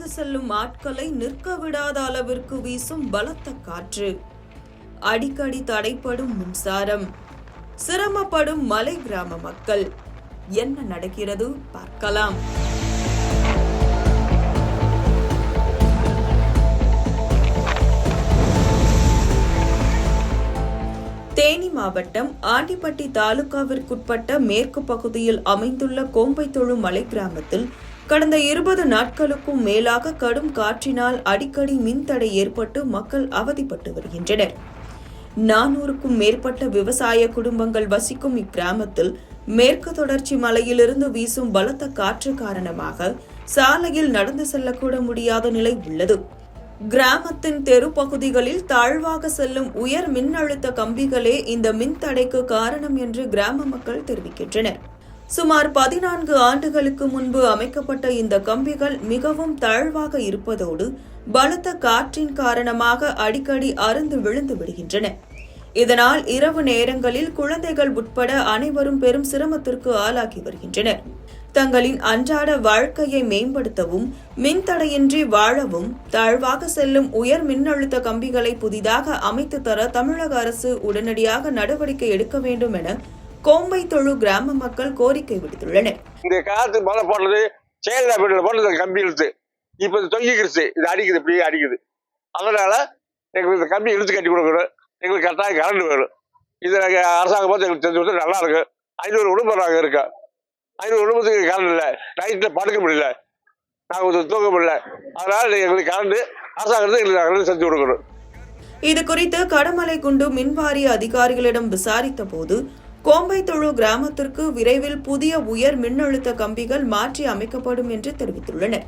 நடந்து செல்லும் ஆட்களை நிற்க விடாத அளவிற்கு வீசும் பலத்த காற்று, அடிக்கடி தடைப்படும் மின்சாரம், சிரமப்படும் மலை கிராம மக்கள். என்ன நடக்கிறது பார்க்கலாம். தேனி மாவட்டம் ஆண்டிப்பட்டி தாலுகாவிற்குட்பட்ட மேற்கு பகுதியில் அமைந்துள்ள கோம்பைத்தொழு மலை கிராமத்தில் கடந்த 20 நாட்களுக்கும் மேலாக கடும் காற்றினால் அடிக்கடி மின்தடை ஏற்பட்டு மக்கள் அவதிப்பட்டு வருகின்றனர். 400க்கும் மேற்பட்ட விவசாய குடும்பங்கள் வசிக்கும் இக்கிராமத்தில் மேற்கு தொடர்ச்சி மலையிலிருந்து வீசும் பலத்த காற்று காரணமாக சாலையில் நடந்து செல்லக்கூட முடியாத நிலை உள்ளது. கிராமத்தின் தெரு பகுதிகளில் தாழ்வாக செல்லும் உயர் மின்னழுத்த கம்பிகளே இந்த மின்தடைக்கு காரணம் என்று கிராம மக்கள் தெரிவிக்கின்றனர். சுமார் 14 ஆண்டுகளுக்கு முன்பு அமைக்கப்பட்ட இந்த கம்பிகள் மிகவும் தாழ்வாக இருப்பதோடு பலத்த காற்றின் காரணமாக அடிக்கடி அறுந்து விழுந்து விடுகின்றன. இதனால் இரவு நேரங்களில் குழந்தைகள் உட்பட அனைவரும் பெரும் சிரமத்திற்கு ஆளாகி வருகின்றனர். தங்களின் அன்றாட வாழ்க்கையை மேம்படுத்தவும் மின்தடையின்றி வாழவும் தாழ்வாக செல்லும் உயர் மின்னழுத்த கம்பிகளை புதிதாக அமைத்து தர தமிழக அரசு உடனடியாக நடவடிக்கை எடுக்க வேண்டும் என கோம்பைத்தொழு கிராம மக்கள் கோரிக்கை விடுத்துள்ளனர். இந்த காத்து மழை போடுறது செயல் கம்பி இழுத்து இப்ப தொங்கிக்கிடுச்சு, இது அடிக்குது, இப்படியே அடிக்குது. அதனால எங்களுக்கு இந்த கம்பி இழுத்து கட்டி கொடுக்கணும். எங்களுக்கு கட்டாயம் கரண்ட் வேணும். இது அரசாங்கம் பார்த்து எங்களுக்கு தெரிஞ்சு கொடுத்தா நல்லா இருக்கு. 500 குடும்பம் நாங்கள் இருக்கோம். 500 குடும்பத்துக்கு கரண்ட் இல்லை, நைட்டில் படுக்க முடியல, நாங்கள் தூங்க முடியல. அதனால எங்களுக்கு கரண்ட் அரசாங்கத்தை எங்களுக்கு செஞ்சு கொடுக்கணும். இது குறித்து கடமலைக்குண்டு மின்வாரிய அதிகாரிகளிடம் விசாரித்த போது கோம்பைத்தொழு கிராமத்திற்கு விரைவில் புதிய உயர் மின்னழுத்த கம்பிகள் மாற்றி அமைக்கப்படும் என்று தெரிவித்துள்ளனர்.